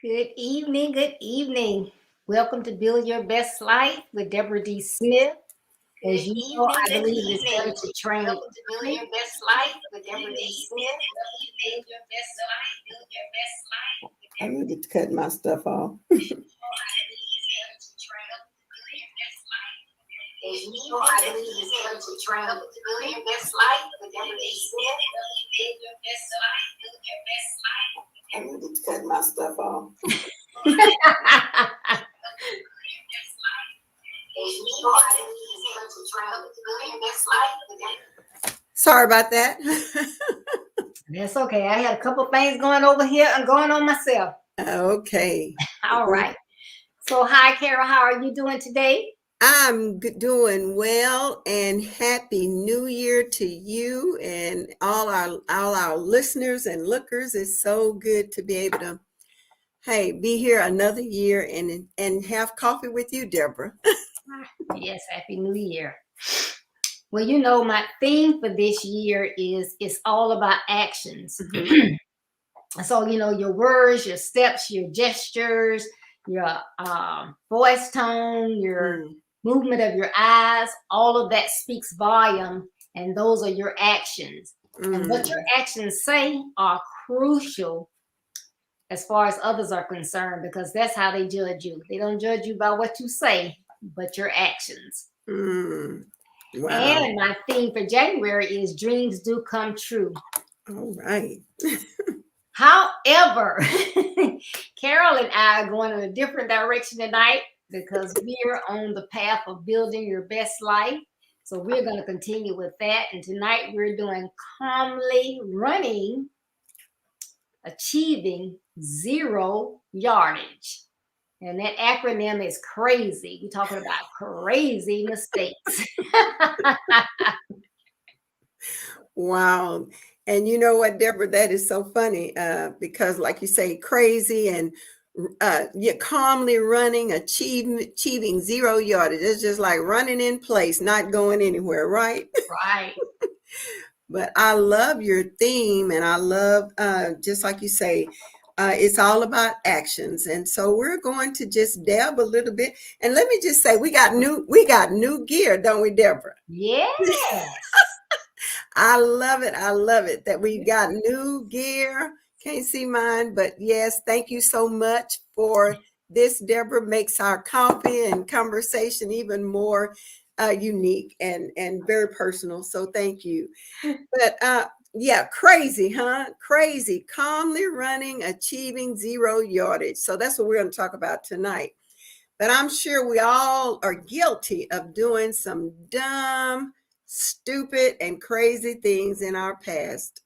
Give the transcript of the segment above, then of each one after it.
Good evening. Good evening. Welcome to Build Your Best Life with Deborah D. Smith. As Good you know, evening. I Good believe it's better evening. to train. Welcome to Build Your Best Life with Deborah D. Smith. Build your best life. Build your best life. I need to cut my stuff off. As you know, I believe it's better to train to build your best life with Deborah D. Smith. Build your best life. Build your best life. I need to cut my stuff off. Sorry about that. That's okay. I had a couple things going over here and going on myself. Okay. All right. So, hi, Carol. How are you doing today? I'm doing well, and happy New Year to you and all our listeners and lookers. It's so good to be able to, be here another year and have coffee with you, Deborah. Yes, Happy New Year. Well, you know, my theme for this year is it's all about actions. So, you know, your words, your steps, your gestures, your voice tone, your movement of your eyes, all of that speaks volume, and those are your actions. And what your actions say are crucial as far as others are concerned, because that's how they judge you. They don't judge you by what you say, but your actions. Wow. And my theme for January is dreams do come true. All right. However, Carol and I are going in a different direction tonight because we're on the path of building your best life. So we're going to continue with that. And tonight we're doing calmly running, achieving zero yardage. And that acronym is crazy. We're talking about crazy mistakes. Wow. And you know what, Deborah, that is so funny because like you say, crazy and you're calmly running, achieving zero yardage. It's just like running in place, not going anywhere, right? Right. But I love your theme, and I love, just like you say, it's all about actions. And so we're going to just delve a little bit. And let me just say, we got new gear, don't we, Deborah? Yes. I love it. I love it that we got new gear. Can't see mine, but yes, thank you so much for this. Deborah makes our coffee and conversation even more unique and very personal. So thank you. But yeah, crazy, huh? Crazy, calmly running, achieving zero yardage. So that's what we're going to talk about tonight. But I'm sure we all are guilty of doing some dumb, stupid, and crazy things in our past.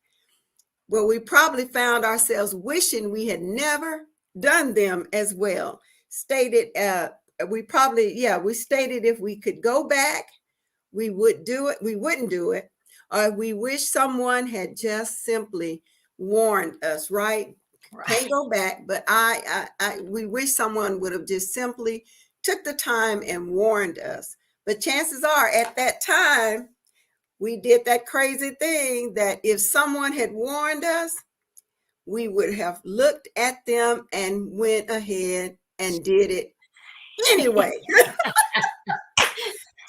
Well, we probably found ourselves wishing we had never done them as well. We stated if we could go back, we would do it. We wouldn't do it. Or we wish someone had just simply warned us, right? Can't go back, but we wish someone would have just simply took the time and warned us. But chances are at that time, we did that crazy thing that if someone had warned us, we would have looked at them and went ahead and did it anyway.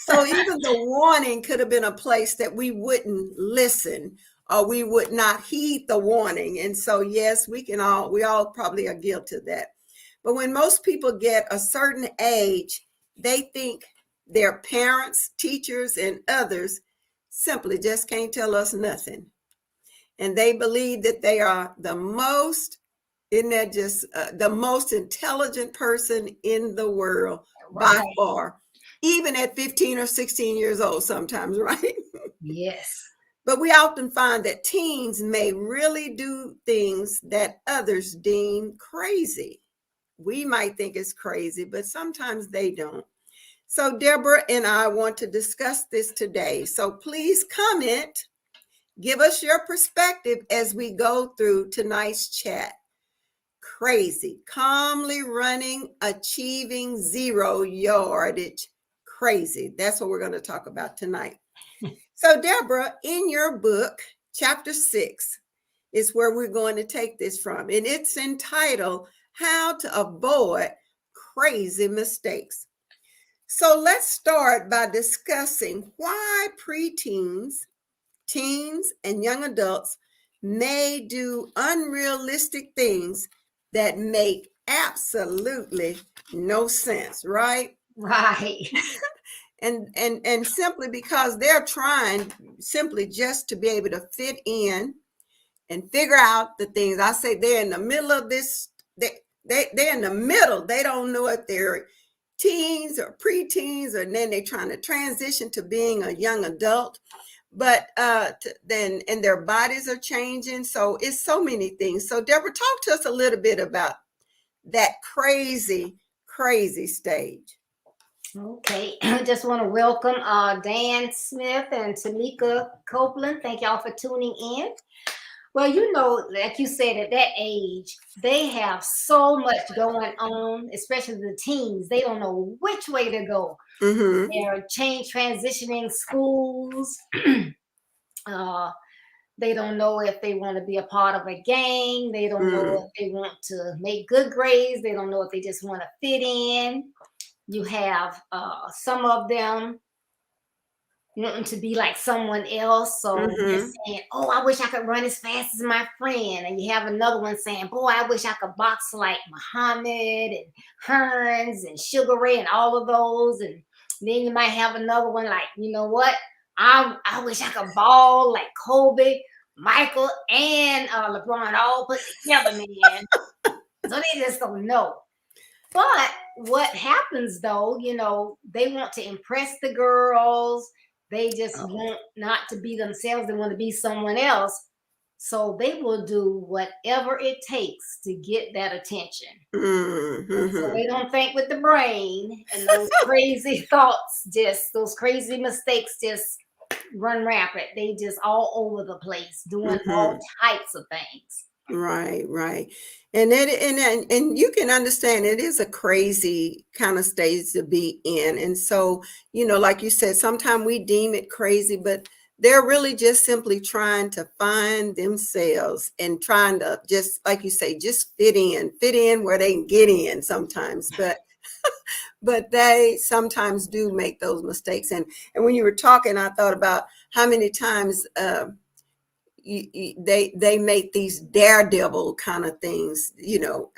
So even the warning could have been a place that we wouldn't listen or we would not heed the warning. And so, yes, we all probably are guilty of that. But when most people get a certain age, they think their parents, teachers, and others simply just can't tell us nothing. And they believe that they are the most, isn't that just the most intelligent person in the world by far, even at 15 or 16 years old sometimes, right? Yes. But we often find that teens may really do things that others deem crazy. We might think it's crazy, but sometimes they don't. So Deborah and I want to discuss this today. So please comment, give us your perspective as we go through tonight's chat. Crazy, calmly running, achieving zero yardage. Crazy. That's what we're going to talk about tonight. So Deborah, in your book, chapter 6 is where we're going to take this from. And it's entitled, how to avoid crazy mistakes. So let's start by discussing why preteens, teens, and young adults may do unrealistic things that make absolutely no sense, right? Right. And simply because they're trying simply just to be able to fit in and figure out the things. I say they're in the middle of this. They're in the middle. They don't know if they're teens or preteens, or then they're trying to transition to being a young adult. But then and their bodies are changing. So it's so many things. So Deborah, talk to us a little bit about that crazy, crazy stage. Okay. I just want to welcome Dan Smith and Tamika Copeland. Thank y'all for tuning in. Well, you know, like you said, at that age, they have so much going on, especially the teens. They don't know which way to go. Mm-hmm. They're transitioning schools. They don't know if they want to be a part of a gang. They don't know if they want to make good grades. They don't know if they just want to fit in. You have some of them wanting to be like someone else. So they're saying, oh, I wish I could run as fast as my friend. And you have another one saying, boy, I wish I could box like Muhammad and Hearns and Sugar Ray and all of those. And then you might have another one like, you know what? I wish I could ball like Kobe, Michael, and LeBron all put together, man. So they just don't know. But what happens though, you know, they want to impress the girls. They just want not to be themselves. They want to be someone else. So they will do whatever it takes to get that attention. So they don't think with the brain, and those crazy thoughts, just those crazy mistakes just run rapid. They just all over the place doing all types of things. Right. And you can understand it is a crazy kind of stage to be in. And so, you know, like you said, sometimes we deem it crazy, but they're really just simply trying to find themselves and trying to just, like you say, just fit in where they can get in sometimes. But they sometimes do make those mistakes. And when you were talking, I thought about how many times they make these daredevil kind of things, you know,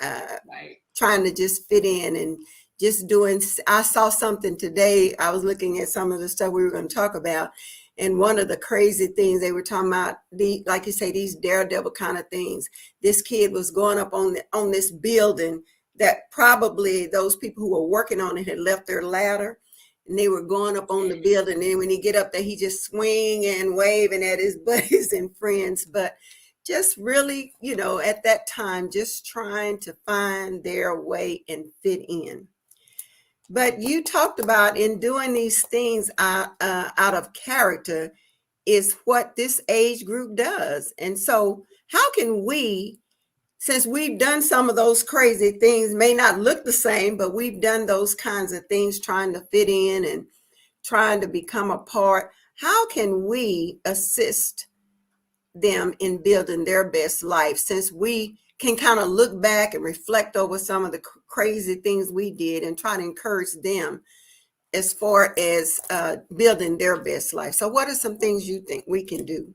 trying to just fit in and just doing. I saw something today. I was looking at some of the stuff we were going to talk about, and one of the crazy things they were talking about, like you say, these daredevil kind of things. This kid was going up on this building that probably those people who were working on it had left their ladder. And they were going up on the building. And then when he get up there, he just swing and waving at his buddies and friends. But just really, you know, at that time, just trying to find their way and fit in. But you talked about in doing these things out of character is what this age group does. And so how can we, since we've done some of those crazy things, may not look the same, but we've done those kinds of things, trying to fit in and trying to become a part, how can we assist them in building their best life, since we can kind of look back and reflect over some of the crazy things we did and try to encourage them as far as building their best life? So what are some things you think we can do?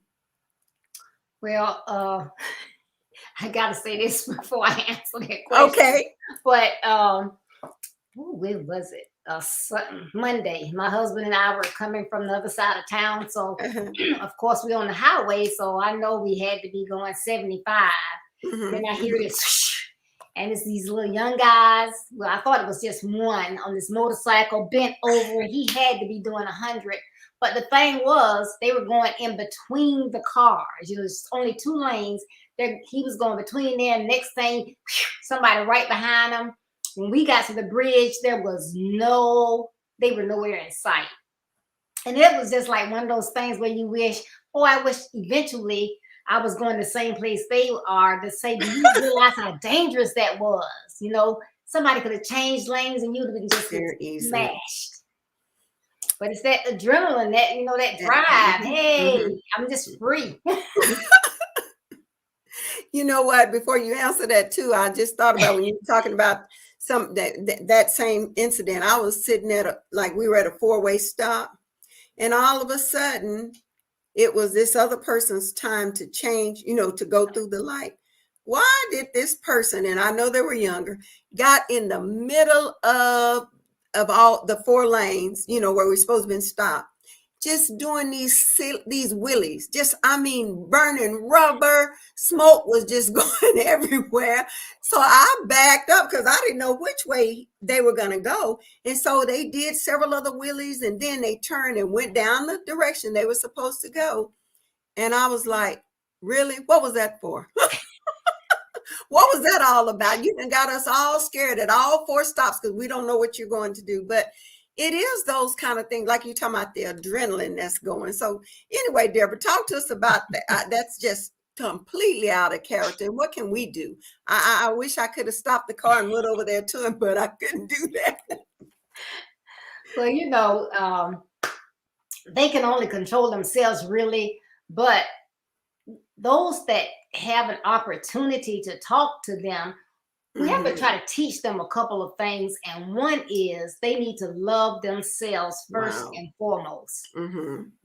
Well, I got to say this before I answer that question. Okay. But when was it? Monday. My husband and I were coming from the other side of town. So, of course, we're on the highway. So I know we had to be going 75. Then I hear this, and it's these little young guys. Well, I thought it was just one on this motorcycle bent over. He had to be doing 100. But the thing was, they were going in between the cars. You know, there's only 2 lanes. He was going between there. And next thing, somebody right behind him. When we got to the bridge, they were nowhere in sight. And it was just like one of those things where you wish, I wish eventually I was going the same place they are, to say, do you realize how dangerous that was? You know, somebody could have changed lanes and you'd have been just smashed. But it's that adrenaline, that, you know, that drive. Hey, I'm just free. You know what? Before you answer that too, I just thought about when you were talking about that same incident. I was sitting at we were at a four-way stop, and all of a sudden it was this other person's time to change, to go through the light. Why did this person, and I know they were younger, got in the middle of all the four lanes, where we're supposed to be stopped, just doing these wheelies, burning rubber, smoke was just going everywhere. So I backed up because I didn't know which way they were going to go. And so they did several other wheelies, and then they turned and went down the direction they were supposed to go. And I was like, really? What was that for? What was that all about? You done got us all scared at all four stops because we don't know what you're going to do. But it is those kind of things, like you're talking about the adrenaline that's going. So anyway, Deborah, talk to us about that. That's just completely out of character. And what can we do? I wish I could have stopped the car and went over there to him, but I couldn't do that. Well, they can only control themselves, really. But those that have an opportunity to talk to them, we have to try to teach them a couple of things. And one is they need to love themselves first and foremost.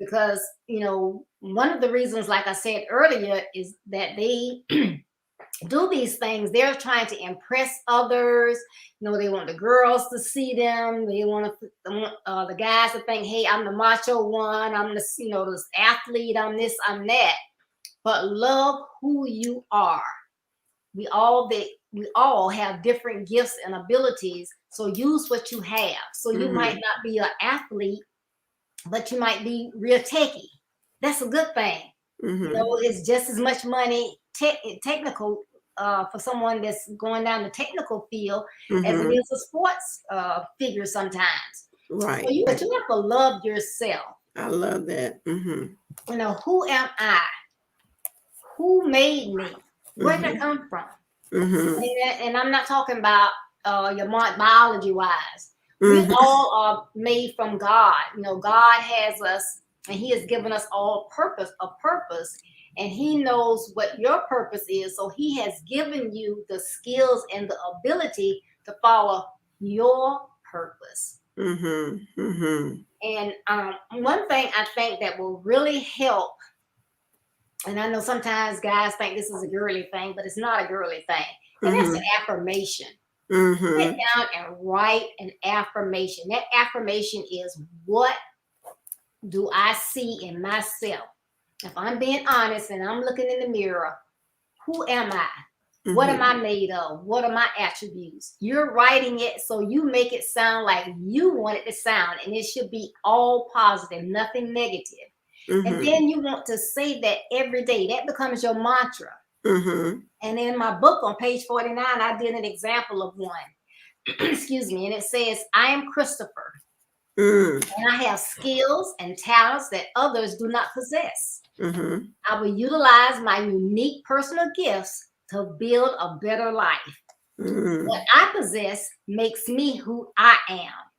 Because, one of the reasons, like I said earlier, is that they do these things. They're trying to impress others. They want the girls to see them. They want the guys to think, hey, I'm the macho one. I'm this athlete. I'm this, I'm that. But love who you are. We all have different gifts and abilities. So use what you have. So you might not be an athlete, but you might be real techie. That's a good thing. It's just as much money technical for someone that's going down the technical field as it is a sports figure sometimes. Right. So you have to love yourself. I love that. Who am I? Who made me? Where did I come from? And I'm not talking about your biology wise. We all are made from God. God has us, and He has given us all a purpose, and He knows what your purpose is. So He has given you the skills and the ability to follow your purpose. And one thing I think that will really help, and I know sometimes guys think this is a girly thing, but it's not a girly thing. And that's an affirmation. Sit down and write an affirmation. That affirmation is, what do I see in myself? If I'm being honest and I'm looking in the mirror, who am I? What am I made of? What are my attributes? You're writing it so you make it sound like you want it to sound, and it should be all positive, nothing negative. And then you want to say that every day. That becomes your mantra. And in my book on page 49, I did an example of one. Excuse me. And it says, I am Christopher. And I have skills and talents that others do not possess. I will utilize my unique personal gifts to build a better life. What I possess makes me who I am.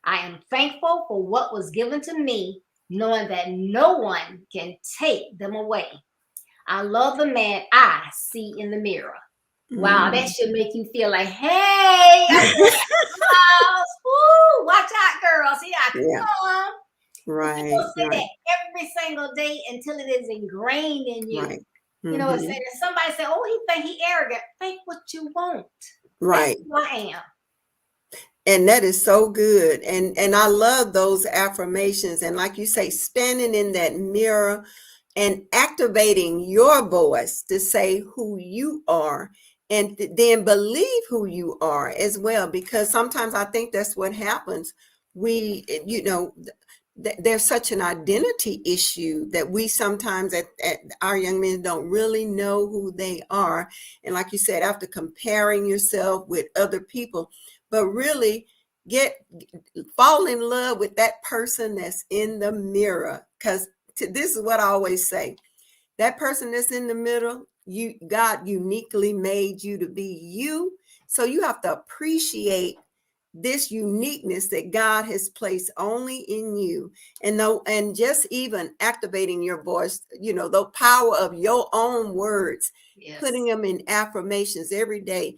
I am thankful for what was given to me, knowing that no one can take them away. I love the man I see in the mirror. Wow, that should make you feel like, hey, woo, watch out, girls. Here I come. Right. You'll say that every single day until it is ingrained in you. Right. If somebody say, oh, he think he arrogant, think what you want. Right. That's who I am. And that is so good. And I love those affirmations. And like you say, standing in that mirror and activating your voice to say who you are, and then believe who you are as well. Because sometimes I think that's what happens. There's such an identity issue that we sometimes at our young men don't really know who they are. And like you said, after comparing yourself with other people, but really fall in love with that person that's in the mirror. Because this is what I always say, that person that's in the middle, God uniquely made you to be you. So you have to appreciate this uniqueness that God has placed only in you. And just even activating your voice, the power of your own words, putting Yes. them in affirmations every day,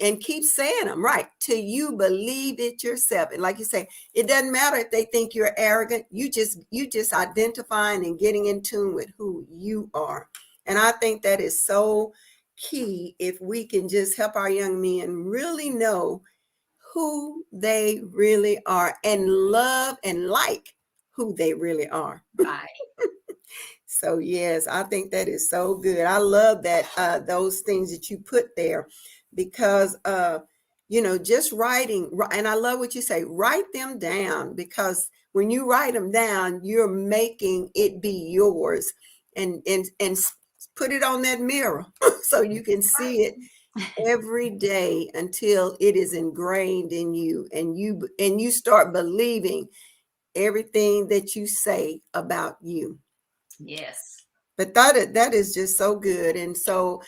and keep saying them right till you believe it yourself. And like you say, it doesn't matter if they think you're arrogant. You just identifying and getting in tune with who you are. And I think that is so key, if we can just help our young men really know who they really are and love and like who they really are. Right. So yes, I think that is so good. I love that those things that you put there, because just writing, and I love what you say, write them down, because when you write them down, you're making it be yours, and put it on that mirror so you can see it every day until it is ingrained in you, and you start believing everything that you say about you. Yes. But that is just so good. And so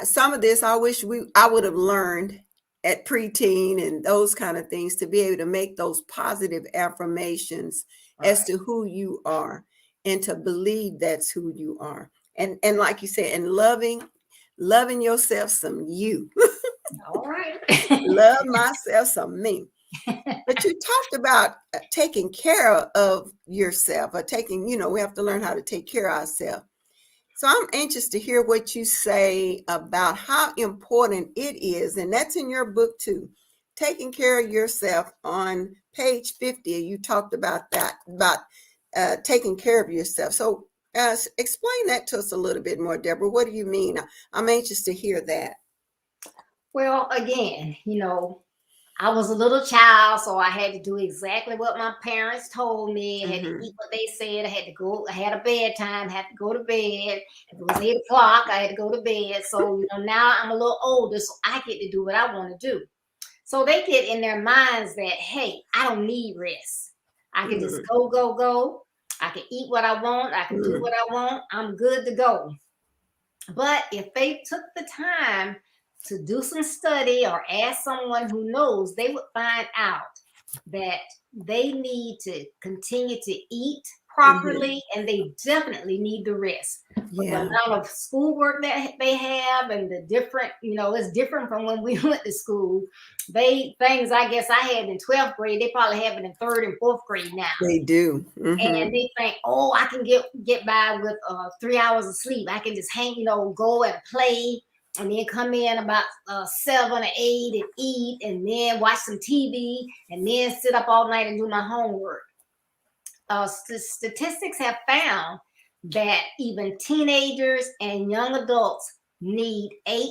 some of this I wish I would have learned at preteen and those kind of things, to be able to make those positive affirmations as Right. to who you are, and to believe that's who you are. And like you said, and loving yourself some you. All right. Love myself some me. But you talked about taking care of yourself, or we have to learn how to take care of ourselves. So I'm anxious to hear what you say about how important it is, and that's in your book too, taking care of yourself. On page 50, you talked about that, about taking care of yourself. So explain that to us a little bit more, Deborah. What do you mean? I'm anxious to hear that. Well, again, I was a little child, so I had to do exactly what my parents told me. I had to Mm-hmm. eat what they said. I had to go. I had a bedtime. Had to go to bed. If it was 8 o'clock, I had to go to bed. So now I'm a little older, so I get to do what I want to do. So they get in their minds that, hey, I don't need rest. I can just go, go, go. I can eat what I want. I can do Mm-hmm. what I want. I'm good to go. But if they took the time to do some study or ask someone who knows, they would find out that they need to continue to eat Mm-hmm. properly, and they definitely need the rest. With the Yeah. amount of schoolwork that they have, and the different, it's different from when we went to school. Things I guess I had in 12th grade, they probably have it in 3rd and 4th grade now. They do. Mm-hmm. And they think, oh, I can get by with 3 hours of sleep. I can just go and play, and then come in about 7 or 8 and eat, and then watch some TV, and then sit up all night and do my homework. Statistics have found that even teenagers and young adults need 8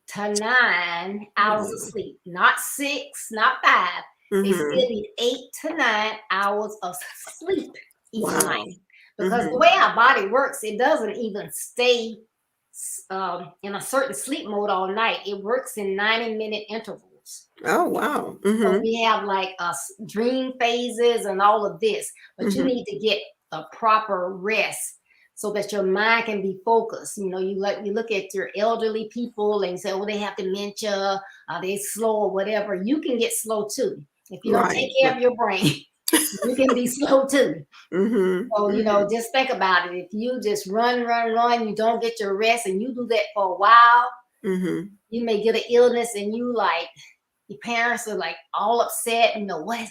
to 9 hours of sleep, not 6, not 5. They still Mm-hmm. need 8 to 9 hours of sleep each Wow. night. Because the Mm-hmm. way our body works, it doesn't even stay in a certain sleep mode all night. It works in 90-minute intervals. Oh, wow. So Mm-hmm. we have like dream phases and all of this, but you Mm-hmm. need to get a proper rest so that your mind can be focused. You look at your elderly people and you say, oh, they have dementia, they slow or whatever. You can get slow too. If you don't take Right. care of your brain, you can be slow too. Mm-hmm. So, Mm-hmm. just think about it. If you just run, you don't get your rest, and you do that for a while, Mm-hmm. you may get an illness, and your parents are like all upset.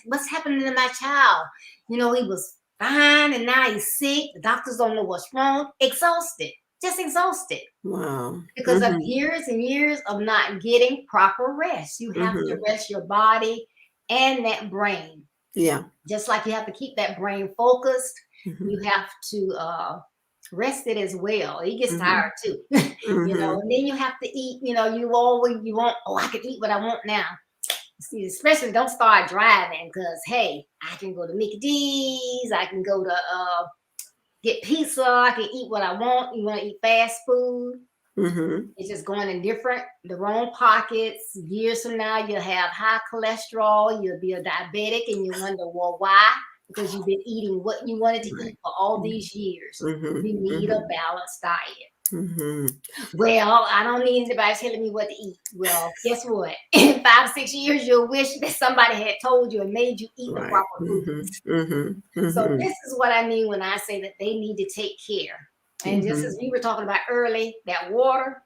What's happening to my child? He was fine, and now he's sick. The doctors don't know what's wrong. Exhausted, just exhausted Wow. because of Mm-hmm. years and years of not getting proper rest. You have to Mm-hmm. rest your body and that brain. Yeah. Just like you have to keep that brain focused, Mm-hmm. you have to rest it as well. It gets Mm-hmm. tired too, Mm-hmm. and then you have to eat. You want, oh, I can eat what I want now. See, especially don't start driving, because hey, I can go to Mickey D's, I can go to get pizza, I can eat what I want. You want to eat fast food? Mm-hmm. It's just going in the wrong pockets. Years from now, you'll have high cholesterol, you'll be a diabetic, and you wonder, well, why? Because you've been eating what you wanted to Right. eat for all these years. Mm-hmm. You need a Mm-hmm. balanced diet. Mm-hmm. Well, I don't need anybody telling me what to eat. Well, guess what? In 5, 6 years, you'll wish that somebody had told you and made you eat the Right. proper Mm-hmm. foods. Mm-hmm. So Mm-hmm. this is what I mean when I say that they need to take care. And just Mm-hmm. as we were talking about early, that water,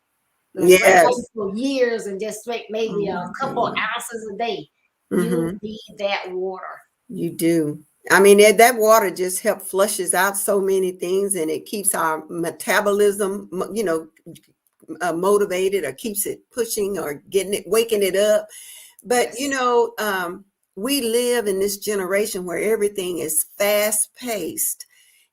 let's drink water Yes. for years and just drink Oh maybe a my couple God. ounces a day. You Mm-hmm. need that water. You do. I mean, that water just help flushes out so many things, and it keeps our metabolism, motivated, or keeps it pushing or getting it, waking it up. But Yes. we live in this generation where everything is fast paced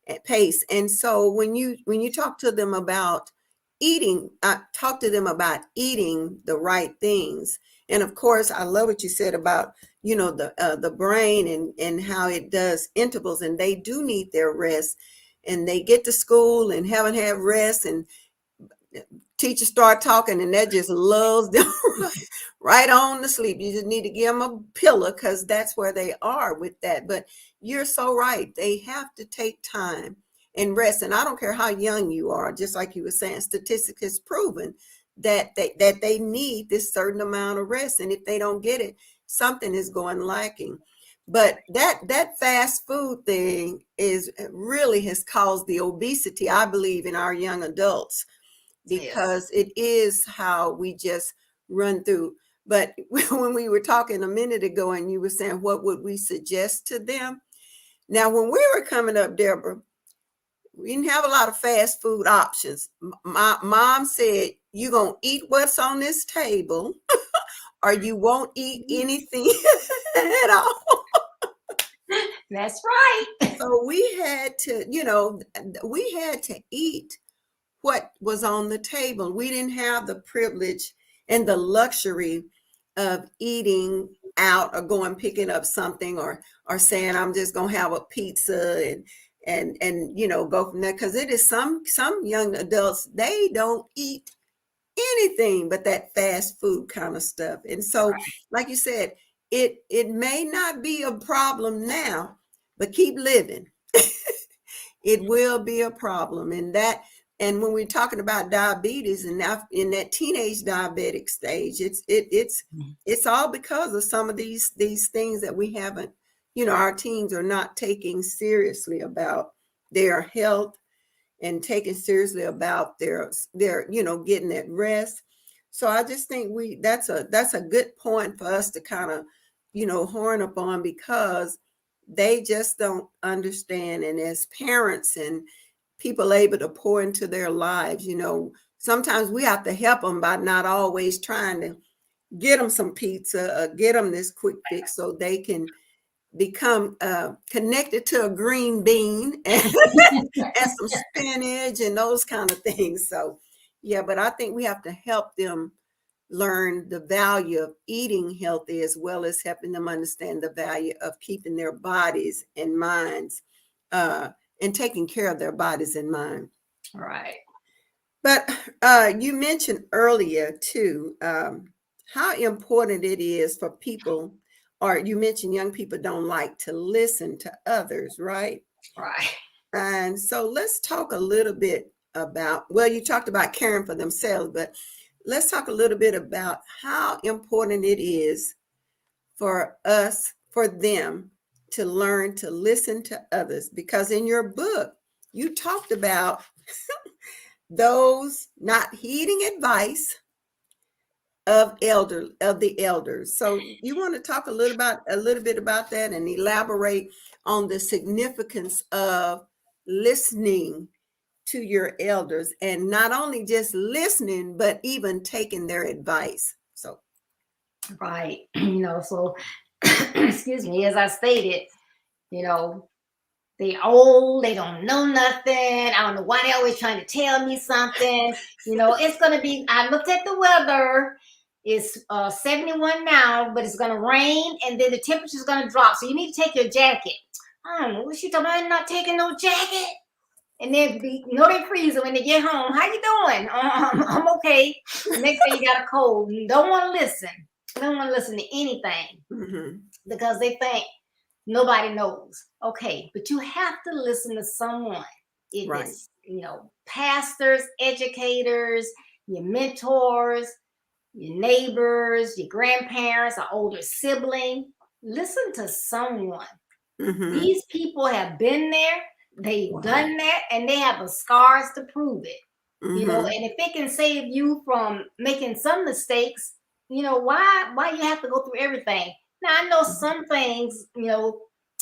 at pace. And so when you talk to them about eating, talk to them about eating the right things. And of course, I love what you said about the brain and how it does intervals, and they do need their rest, and they get to school and haven't had rest, and teachers start talking, and that just lulls them right on to sleep. You just need to give them a pillow, because that's where they are with that. But you're so right. They have to take time and rest. And I don't care how young you are, just like you were saying, statistics has proven that they need this certain amount of rest. And if they don't get it, something is going lacking. But that fast food thing is really has caused the obesity, I believe, in our young adults, Yes. because it is how we just run through. But when we were talking a minute ago and you were saying, what would we suggest to them? Now, when we were coming up, Deborah, we didn't have a lot of fast food options. My mom said, you're going to eat what's on this table, or you won't eat anything at all. That's right. So we had to eat what was on the table. We didn't have the privilege and the luxury of eating out or going picking up something, or saying I'm just gonna have a pizza and go from there, because it is some young adults, they don't eat anything but that fast food kind of stuff. And so, Right. like you said, it may not be a problem now, but keep living. It will be a problem. And when we're talking about diabetes, and now in that teenage diabetic stage, it's all because of some of these things that we haven't, our teens are not taking seriously about their health, and taking seriously about their getting that rest. So I just think that's a good point for us to kind of horn up on, because they just don't understand. And as parents and people able to pour into their lives, sometimes we have to help them by not always trying to get them some pizza or get them this quick fix, so they can become connected to a green bean and some spinach and those kind of things. So yeah, but I think we have to help them learn the value of eating healthy, as well as helping them understand the value of keeping their bodies and minds and taking care of their bodies and mind. Right. But you mentioned earlier too, how important it is for people, or you mentioned young people don't like to listen to others, right? Right. And so let's talk a little bit about, well, you talked about caring for themselves, but let's talk a little bit about how important it is for them to learn to listen to others. Because in your book, you talked about those not heeding advice of the elders. So you want to talk a little bit about that, and elaborate on the significance of listening to your elders, and not only just listening, but even taking their advice. So Right. So excuse me, as I stated, you know, they old, they don't know nothing. I don't know why they're always trying to tell me something. It's gonna be, I looked at the weather. It's 71 now, but it's gonna rain, and then the temperature's gonna drop. So you need to take your jacket. I don't know what she talking about, not taking no jacket. And then they freezing when they get home. How you doing? I'm okay. Next day you got a cold. Don't want to listen. Don't want to listen to anything because they think nobody knows. Okay, but you have to listen to someone. If Right. it's, pastors, educators, your mentors, your neighbors, your grandparents, an older sibling, listen to someone. Mm-hmm. These people have been there, they've Wow. done that, and they have the scars to prove it. Mm-hmm. And if it can save you from making some mistakes, why you have to go through everything? Now I know some things,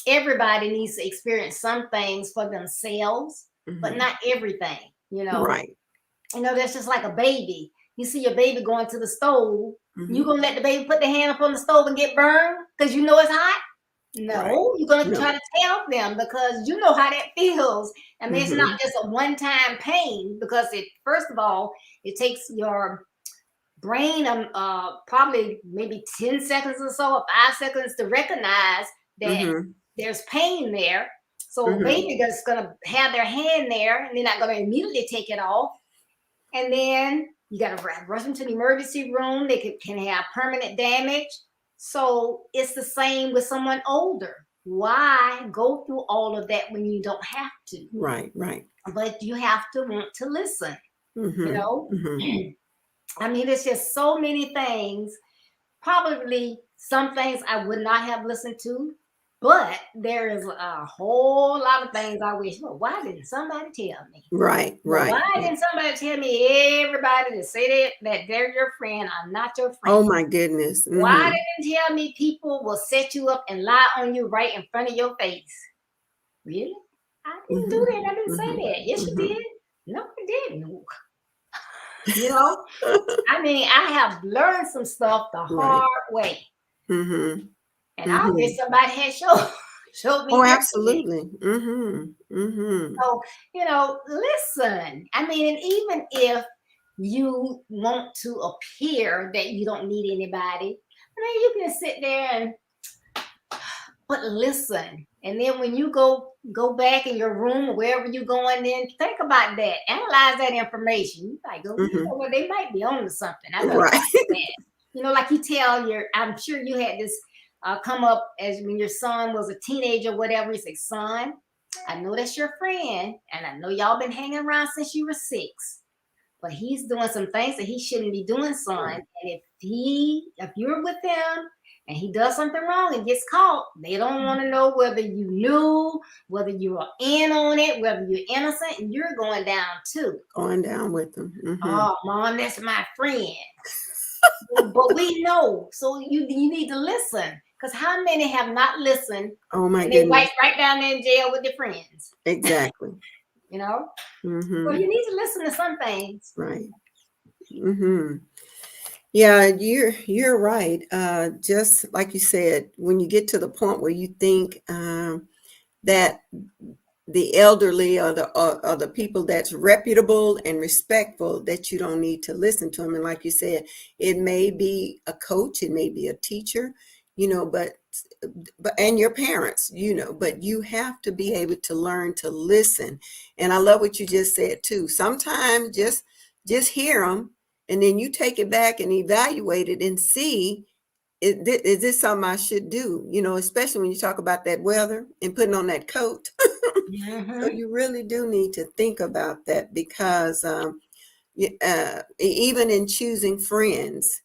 everybody needs to experience some things for themselves, but Mm-hmm. not everything. Right. That's just like a baby. You see your baby going to the stove, Mm-hmm. you gonna let the baby put the hand up on the stove and get burned because you know it's hot? No, Right. you're gonna No. try to tell them because you know how that feels. I mean, it's Mm-hmm. not just a one-time pain because first of all, it takes your brain probably maybe 10 seconds or so, or 5 seconds to recognize that Mm-hmm. there's pain there. So Mm-hmm. baby is gonna have their hand there and they're not gonna immediately take it off. And then you gotta rush them to the emergency room. They can have permanent damage. So it's the same with someone older. Why go through all of that when you don't have to? Right. Right. But you have to want to listen. Mm-hmm. Mm-hmm. I mean, it's just so many things. Probably some things I would not have listened to, but there is a whole lot of things I wish. Well, why didn't somebody tell me? Right. Well, Right. why didn't somebody tell me everybody that say that they're your friend are not your friend? Oh my goodness. Mm-hmm. Why didn't tell me people will set you up and lie on you right in front of your face? Really? I didn't do that. I didn't say that. Yes, you did. No, I didn't. I mean, I have learned some stuff the hard way. Mm-hmm. And I wish somebody had showed me. Oh, differently. absolutely. Mm-hmm. Mm-hmm. So, listen. I mean, and even if you want to appear that you don't need anybody, I mean, you can sit there but listen. And then when you go back in your room or wherever you're going, then think about that. Analyze that information. You like, well, they might be on to something. I know Right. that. Like you tell I'm sure you had this come up as when your son was a teenager, whatever. You say, son, I know that's your friend, and I know y'all been hanging around since you were 6, but he's doing some things that he shouldn't be doing, son. And if you're with him and he does something wrong and gets caught, they don't want to know whether you knew, whether you were in on it, whether you're innocent, and you're going down too. Going down with them. Mm-hmm. Oh, Mom, that's my friend. But we know, so you need to listen. Because how many have not listened? Oh my and goodness. They right down there in jail with their friends. Exactly. Mm-hmm. So you need to listen to some things. Right. Mm-hmm. Yeah, you're right. Just like you said, when you get to the point where you think that the elderly or the people that's reputable and respectful, that you don't need to listen to them. And like you said, it may be a coach, it may be a teacher, but and your parents, but you have to be able to learn to listen. And I love what you just said too. Sometimes just hear them, and then you take it back and evaluate it and see, is this something I should do? Especially when you talk about that weather and putting on that coat. So you really do need to think about that, because even in choosing friends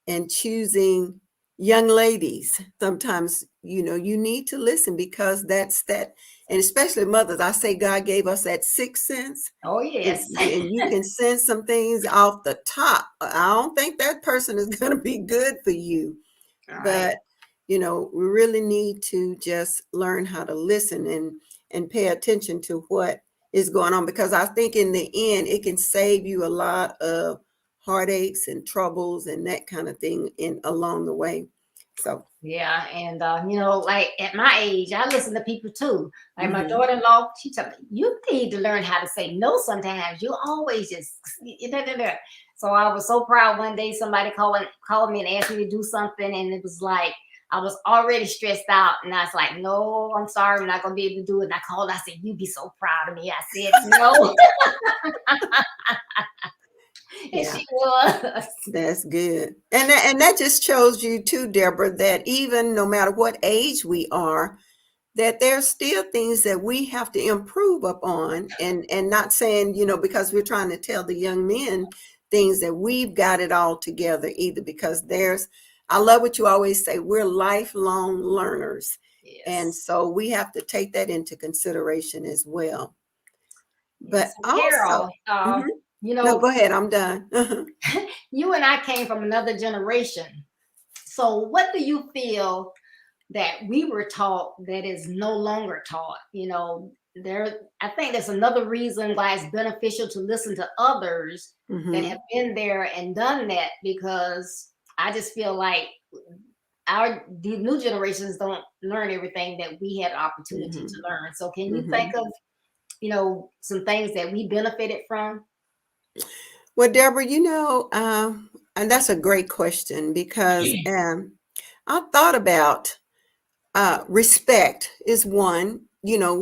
and choosing young ladies, sometimes, you need to listen, because that's that. And especially mothers, I say God gave us that sixth sense. Oh, yes. And you can sense some things off the top. I don't think that person is going to be good for you. All but right. We really need to just learn how to listen and pay attention to what is going on, because I think in the end, it can save you a lot of heartaches and troubles and that kind of thing along the way. So yeah, and like at my age, I listen to people too. Like my daughter-in-law, she told me, you need to learn how to say no sometimes. You always just So I was so proud one day somebody called me and asked me to do something, and it was like I was already stressed out, and I was like, no, I'm sorry, I'm not gonna be able to do it. And I called, I said, you'd be so proud of me. I said no. And yeah. She was. That's good. And that just shows you too, Deborah, that even no matter what age we are, that there's still things that we have to improve upon, and not saying, because we're trying to tell the young men things that we've got it all together either, because I love what you always say, we're lifelong learners. Yes. And so we have to take that into consideration as well. But So also, Carol, no, go ahead, I'm done. You and I came from another generation. So what do you feel that we were taught that is no longer taught? I think there's another reason why it's beneficial to listen to others that have been there and done that, because I just feel like the new generations don't learn everything that we had opportunity to learn. So can you think of, some things that we benefited from? Well, Deborah, and that's a great question, because I thought about respect is one,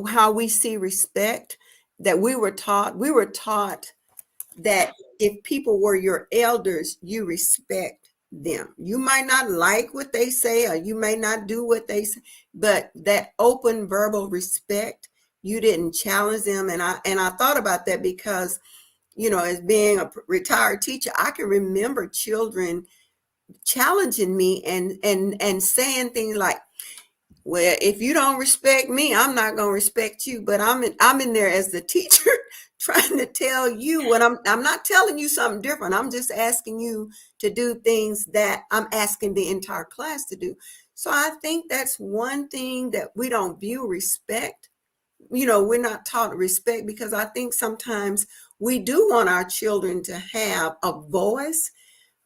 how we see respect, that we were taught that if people were your elders, you respect them. You might not like what they say, or you may not do what they say, but that open verbal respect, you didn't challenge them. And I thought about that because, as being a retired teacher, I can remember children challenging me and saying things like, well, if you don't respect me, I'm not going to respect you. But I'm in there as the teacher trying to tell you what I'm not telling you something different. I'm just asking you to do things that I'm asking the entire class to do. So I think that's one thing that we don't view respect. We're not taught respect, because I think sometimes we do want our children to have a voice,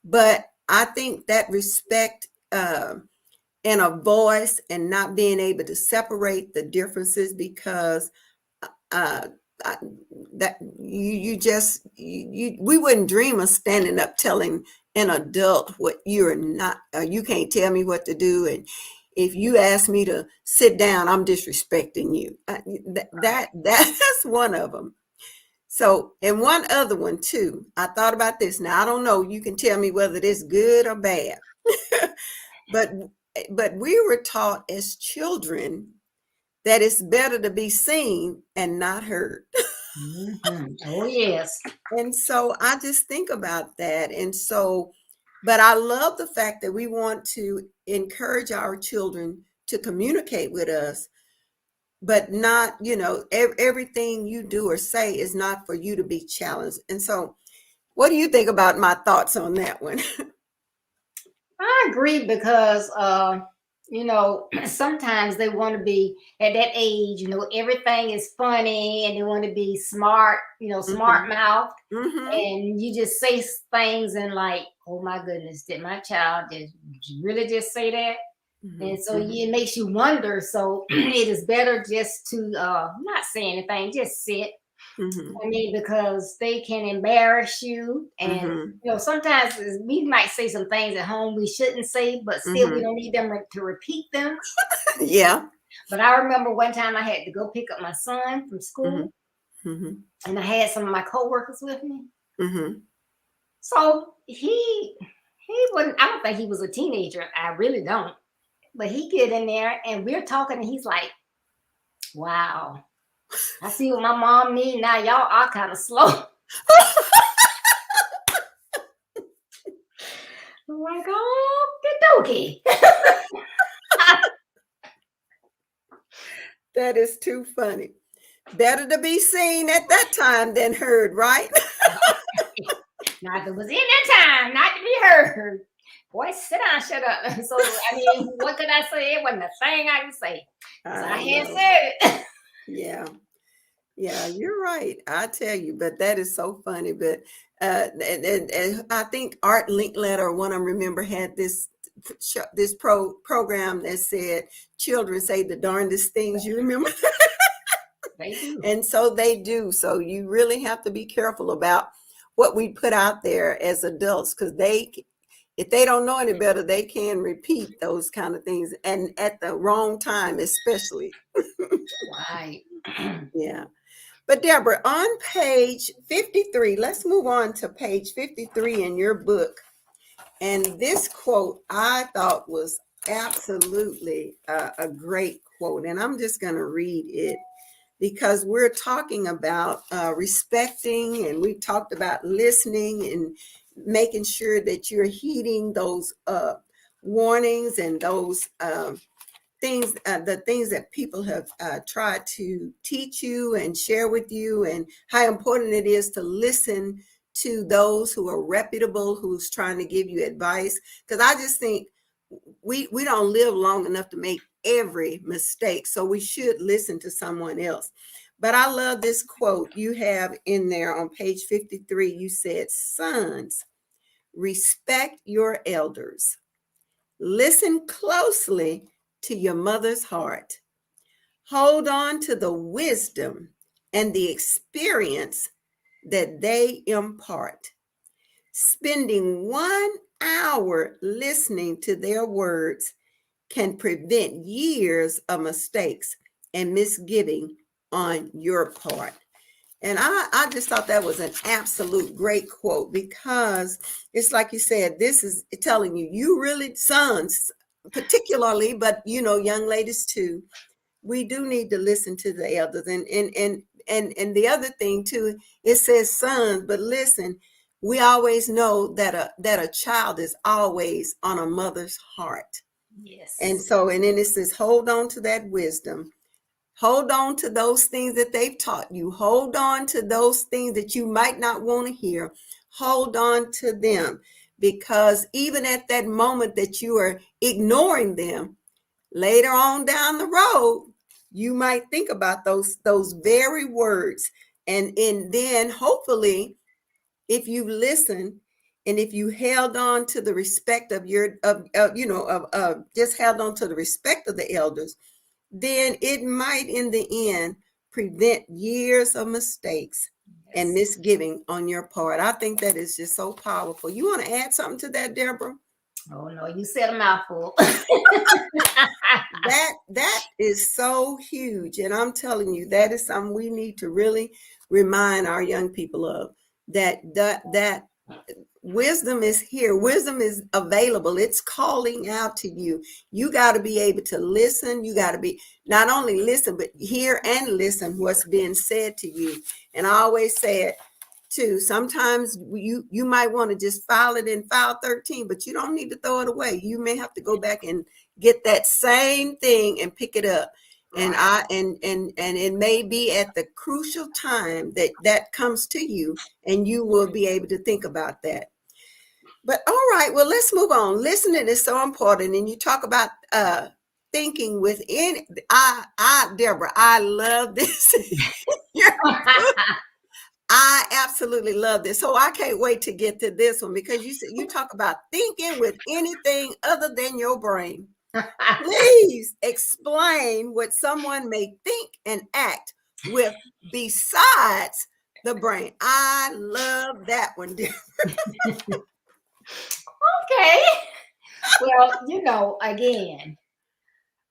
but I think that respect, and a voice, and not being able to separate the differences, because we wouldn't dream of standing up telling an adult what you're not, you can't tell me what to do, and if you ask me to sit down, I'm disrespecting you. That's one of them. So, and one other one too, I thought about this. Now, I don't know, you can tell me whether this is good or bad. But we were taught as children that it's better to be seen and not heard. Oh, yes. And so I just think about that. And so, but I love the fact that we want to encourage our children to communicate with us, but not, everything you do or say is not for you to be challenged. And so, what do you think about my thoughts on that one? I agree, because sometimes they want to be at that age, everything is funny, and they want to be smart, smart mouth. And you just say things and like, oh my goodness, did my child really just say that? And so it makes you wonder. So it is better just to not say anything, just sit. I mean, because they can embarrass you. And, sometimes we might say some things at home we shouldn't say, but still we don't need them to repeat them. Yeah. But I remember one time I had to go pick up my son from school, and I had some of my coworkers with me. So he wasn't, I don't think he was a teenager. I really don't. But he get in there and we're talking, and he's like, wow, I see what my mom mean now. Y'all are kind of slow. I'm like, oh, the That is too funny. Better to be seen at that time than heard, right? Now, if it was in that time, not to be heard. Boy, sit down, shut up. So, I mean, what could I say? It wasn't a thing I could say. So I had said it. Yeah, you're right. I tell you, but that is so funny. But and I think Art Linkletter, one I remember, had this program that said children say the darndest things. You remember? They do. And so they do. So you really have to be careful about what we put out there as adults, because if they don't know any better, they can repeat those kind of things, and at the wrong time, especially. Right. Yeah. But Deborah, on page 53, let's move on to page 53 in your book. And this quote I thought was absolutely a great quote, and I'm just going to read it because we're talking about respecting, and we talked about listening and making sure that you're heeding those warnings and those things, the things that people have tried to teach you and share with you, and how important it is to listen to those who are reputable, who's trying to give you advice. Because I just think we don't live long enough to make every mistake, so we should listen to someone else. But I love this quote you have in there on page 53. You said, "Sons, respect your elders. Listen closely to your mother's heart. Hold on to the wisdom and the experience that they impart. Spending 1 hour listening to their words can prevent years of mistakes and misgiving on your part." And I just thought that was an absolute great quote, because it's like you said, this is telling you, you really, sons particularly, but young ladies too, we do need to listen to the elders. And the other thing too, it says sons, but listen, we always know that a child is always on a mother's heart. Yes. And so, and then it says, hold on to that wisdom. Hold on to those things that they've taught you. Hold on to those things that you might not want to hear. Hold on to them, because even at that moment that you are ignoring them, later on down the road, you might think about those very words. And then hopefully, if you listen and if you held on to the respect of just held on to the respect of the elders, then it might in the end prevent years of mistakes and misgiving on your part. I think that is just so powerful. You want to add something to that, Deborah? Oh no, you said a mouthful. That is so huge. And I'm telling you, that is something we need to really remind our young people of, that wisdom is here. Wisdom is available. It's calling out to you. You got to be able to listen. You got to be not only listen, but hear and listen what's being said to you. And I always say it too. Sometimes you might want to just file it in file 13, but you don't need to throw it away. You may have to go back and get that same thing and pick it up. And it may be at the crucial time that comes to you, and you will be able to think about that. But all right, well, let's move on. Listening is so important. And you talk about thinking within. Deborah, I love this. I absolutely love this. So I can't wait to get to this one, because you talk about thinking with anything other than your brain. Please explain what someone may think and act with besides the brain. I love that one, dear. Okay. Well, again,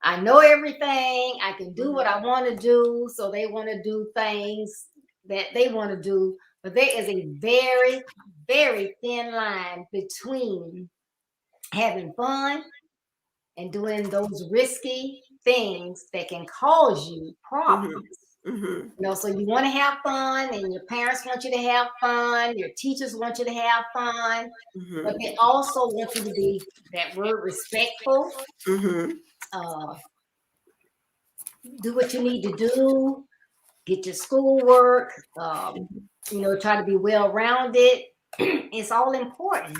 I know everything. I can do what I want to do. So they want to do things that they want to do. But there is a very, very thin line between having fun and doing those risky things that can cause you problems. Mm-hmm. So you want to have fun, and your parents want you to have fun, your teachers want you to have fun, but they also want you to be, that word, respectful. Do what you need to do, get your schoolwork, try to be well-rounded. It's all important.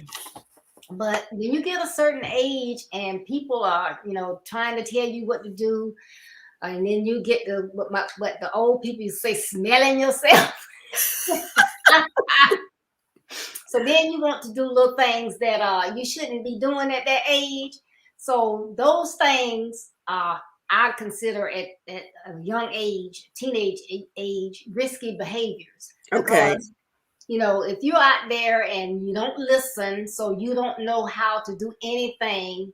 But when you get a certain age and people are, trying to tell you what to do, and then you get what the old people say, smelling yourself. So then you want to do little things that you shouldn't be doing at that age. So those things I consider at a young age, teenage age, risky behaviors. Okay. Because, if you're out there and you don't listen, so you don't know how to do anything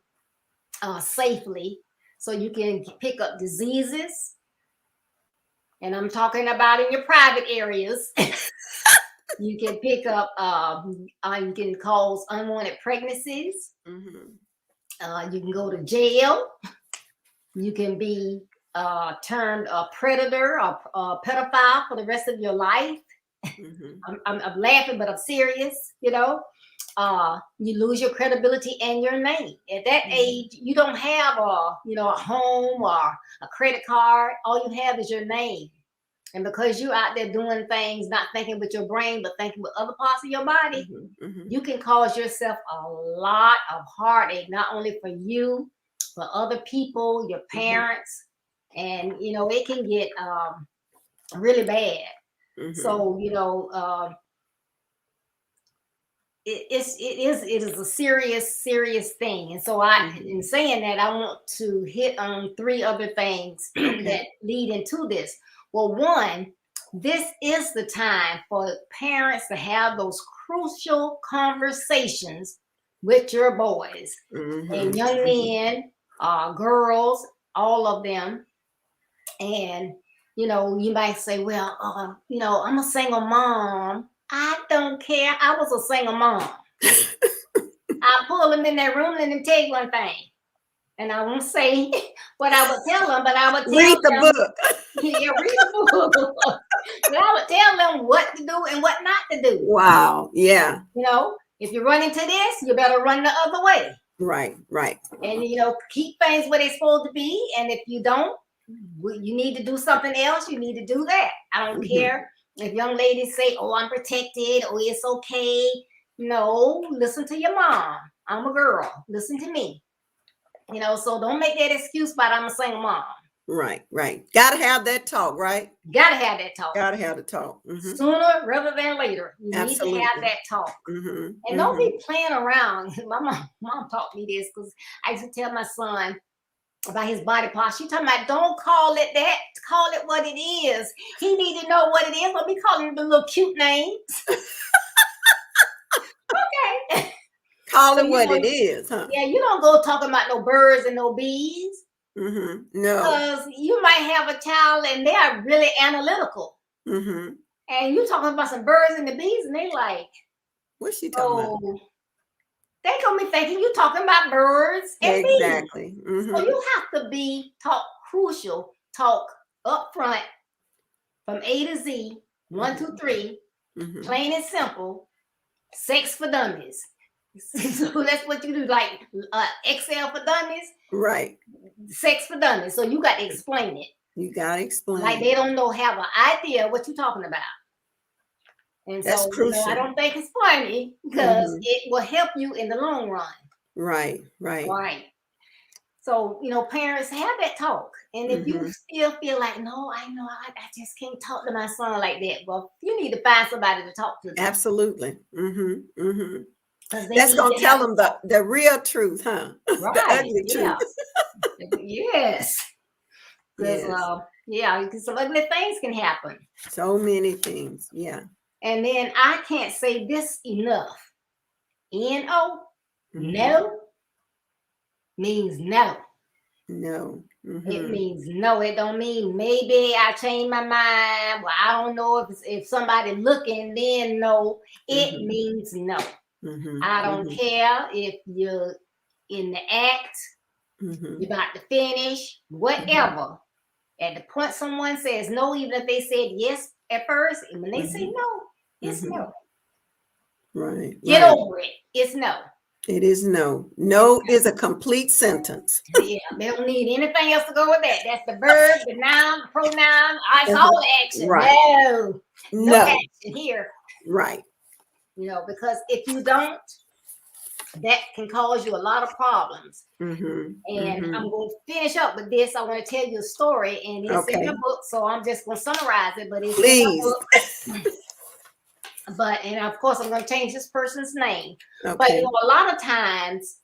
safely, so you can pick up diseases. And I'm talking about in your private areas. You can pick up, you can cause unwanted pregnancies. You can go to jail. You can be termed a predator or a pedophile for the rest of your life. I'm laughing, but I'm serious. You lose your credibility and your name. At that age, you don't have a home or a credit card. All you have is your name. And because you're out there doing things, not thinking with your brain, but thinking with other parts of your body, you can cause yourself a lot of heartache, not only for you, but other people, your parents. And, it can get really bad. So, it is a serious thing. And so in saying that, I want to hit on 3 other things that lead into this. Well, one, this is the time for parents to have those crucial conversations with your boys and young men, girls, all of them. And, you might say, well, I'm a single mom. I don't care. I was a single mom. I pull them in that room and then tell you one thing. And I won't say what I would tell them, but I would tell read the them. book. Yeah, read the book. But I would tell them what to do and what not to do. Wow. Yeah. If you run into this, you better run the other way. Right. And, keep things where they're supposed to be. And if you don't, you need to do something else. You need to do that. I don't care if young ladies say, oh, I'm protected. Oh, it's okay. No, listen to your mom. I'm a girl. Listen to me. So don't make that excuse about I'm a single mom. Right. Gotta have that talk, right? Gotta have that talk. Gotta have the talk. Sooner rather than later. You Absolutely. need to have that talk. And don't be playing around. My mom taught me this because I used to tell my son about his body parts. She talking about don't call it that. Call it what it is. He need to know what it is. Don't be calling him the little cute names. Okay. Call it what it is, huh? Yeah, you don't go talking about no birds and no bees. No. Because you might have a child and they are really analytical. And you talking about some birds and the bees, and they like, what's she talking about? They gonna be thinking you talking about birds and bees. Exactly. So you have to talk up front from A to Z, 1, 2, 3, plain and simple, sex for dummies. So that's what you do, like Excel for dummies. Right. Sex for dummies. So you got to explain it. You got to explain. Like they don't have an idea what you're talking about. And that's so crucial. I don't think it's funny because it will help you in the long run. Right. So, parents have that talk. And if you still feel like, no, I just can't talk to my son like that. Well, you need to find somebody to talk to. Absolutely. That's going to tell them the real truth, huh? Right. The ugly truth. Yes. Because some ugly things can happen. So many things. Yeah. And then I can't say this enough. N-O, no, means no. No. It means no. It don't mean maybe I changed my mind. Well, I don't know if somebody looking, then no. It means no. I don't care if you're in the act, you're about to finish, whatever. At the point someone says no, even if they said yes at first, and when they say no, it's no. Right. Get over it. It's no. It is no. No is a complete sentence. Yeah, they don't need anything else to go with that. That's the verb, the noun, the pronoun. It's all action. Right. No action here. Right. Because if you don't, that can cause you a lot of problems. And I'm going to finish up with this. I want to tell you a story, and it's in the book, so I'm just going to summarize it. But it's in the book. And of course, I'm going to change this person's name. But a lot of times,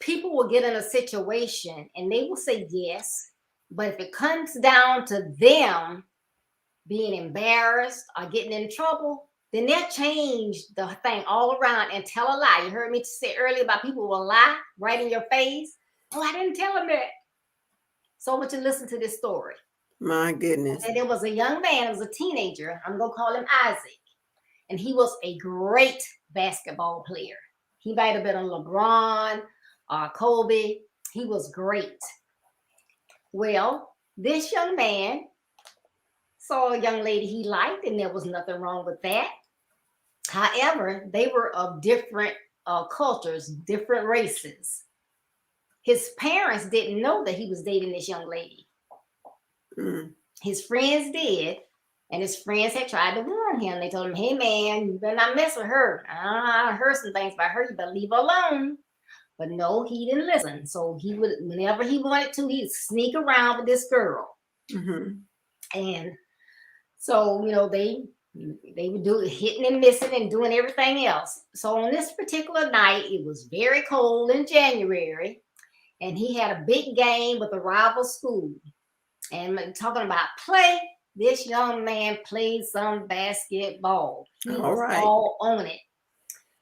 people will get in a situation and they will say yes, but if it comes down to them being embarrassed or getting in trouble, then they'll change the thing all around and tell a lie. You heard me say earlier about people will lie right in your face. Oh, I didn't tell them that. So I want you to listen to this story. My goodness. And there was a young man, it was a teenager. I'm going to call him Isaac. And he was a great basketball player. He might have been a LeBron or Kobe. He was great. Well, this young man saw a young lady he liked, and there was nothing wrong with that. However, they were of different cultures, different races. His parents didn't know that he was dating this young lady. Mm. His friends did, and his friends had tried to warn him. They told him, hey, man, you better not mess with her. I heard some things about her. You better leave her alone. But no, he didn't listen. So he would, whenever he wanted to, he'd sneak around with this girl. Mm-hmm. And so, you know, they would do hitting and missing and doing everything else. So on this particular night, it was very cold in January, and he had a big game with a rival school. And talking about play, this young man played some basketball. He was all on it.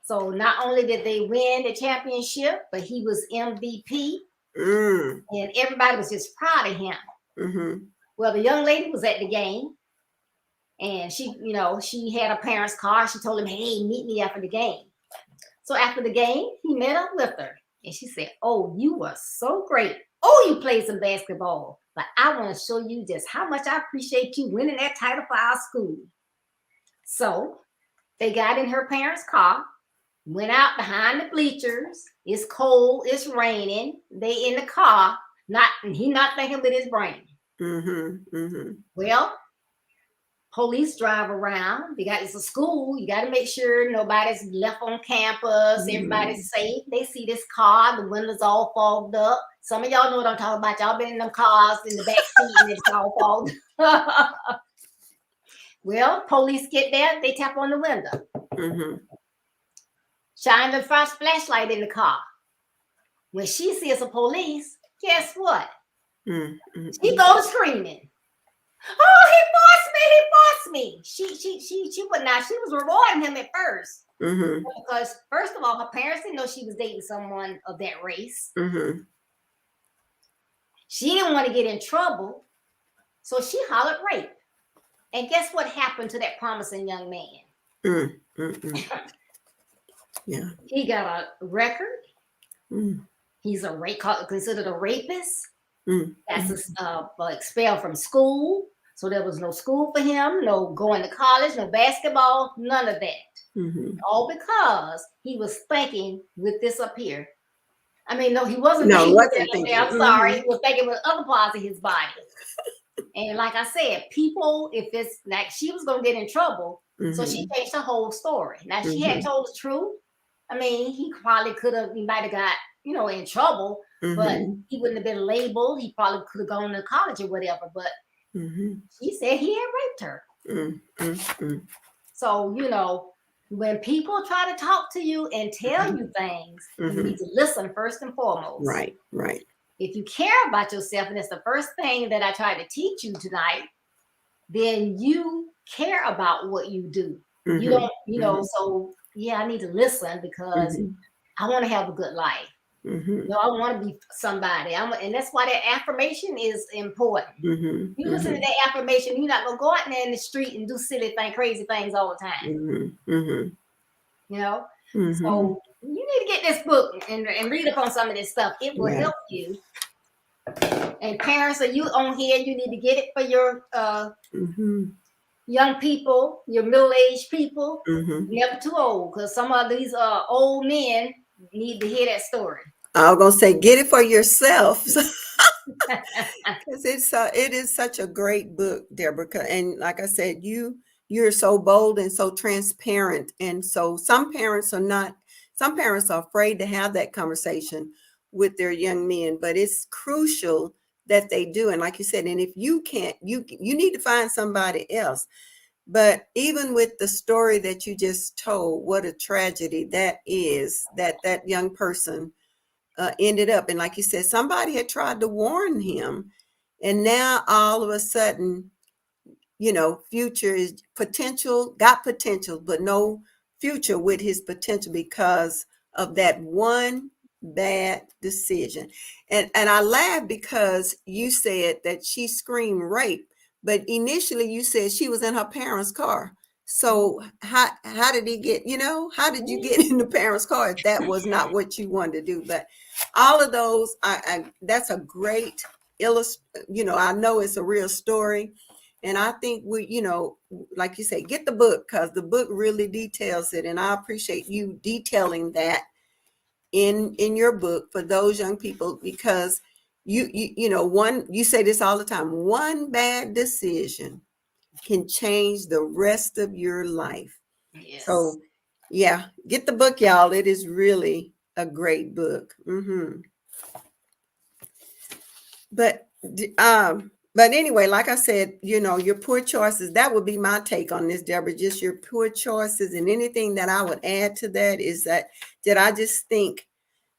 So not only did they win the championship, but he was MVP. And everybody was just proud of him. Mm-hmm. Well, the young lady was at the game, and she, you know, she had her parents' car. She told him, hey, meet me after the game. So after the game, he met up with her, and she said, oh, you were so great. Oh, you played some basketball, but I want to show you just how much I appreciate you winning that title for our school. So they got in her parents' car, went out behind the bleachers. It's cold, it's raining. They in the car, he not thinking with his brain. Mm-hmm. Mm-hmm. Well, police drive around. It's a school. You got to make sure nobody's left on campus. Everybody's safe. They see this car. The windows all fogged up. Some of y'all know what I'm talking about. Y'all been in them cars in the back seat and it's all fogged up. Well, police get there. They tap on the window. Mm-hmm. Shine the first flashlight in the car. When she sees the police, guess what? Mm-hmm. She goes screaming. Oh, he forced me. She would not. She was rewarding him at first. Mm-hmm. Because first of all, her parents didn't know she was dating someone of that race. Mm-hmm. She didn't want to get in trouble. So she hollered rape. And guess what happened to that promising young man? Mm-hmm. Yeah. He got a record. Mm. He's considered a rapist. Mm. That's expelled from school. So there was no school for him, no going to college, no basketball, none of that. Mm-hmm. All because he was thinking with this up here. I mean, no, he wasn't. No, thinking wasn't thinking. I'm sorry. He was thinking with other parts of his body. And like I said, people, if it's like she was going to get in trouble, so she changed her whole story. Now, she had told the truth. I mean, he might have got, in trouble, but he wouldn't have been labeled. He probably could have gone to college or whatever. But she said he had raped her. So, when people try to talk to you and tell you things, you need to listen first and foremost. Right. If you care about yourself, and it's the first thing that I tried to teach you tonight, then you care about what you do. You don't, so yeah, I need to listen because I want to have a good life. I want to be somebody. And that's why that affirmation is important. You listen to that affirmation, you're not going to go out there in the street and do crazy things all the time. So you need to get this book and read up on some of this stuff. It will help you. And parents, are you on here? You need to get it for your young people, your middle-aged people. Never too old, because some of these old men need to hear that story. I was gonna say, get it for yourself, because it is such a great book, Deborah. And like I said, you're so bold and so transparent, and so some parents are afraid to have that conversation with their young men, but it's crucial that they do. And like you said, and if you can't, you need to find somebody else. But even with the story that you just told, what a tragedy that is, that young person ended up. And like you said, somebody had tried to warn him, and now all of a sudden, future is got potential, but no future with his potential because of that one bad decision. And I laughed because you said that she screamed rape, but initially you said she was in her parents' car. So how did he get, how did you get in the parents' car if that was not what you wanted to do? But all of those, that's a great I know it's a real story. And I think like you say, get the book, because the book really details it. And I appreciate you detailing that in your book for those young people, because you say this all the time, one bad decision can change the rest of your life. Yes. So yeah, get the book, y'all. It is really a great book. But anyway, like I said, your poor choices, that would be my take on this, Deborah, just your poor choices. And anything that I would add to that is that I just think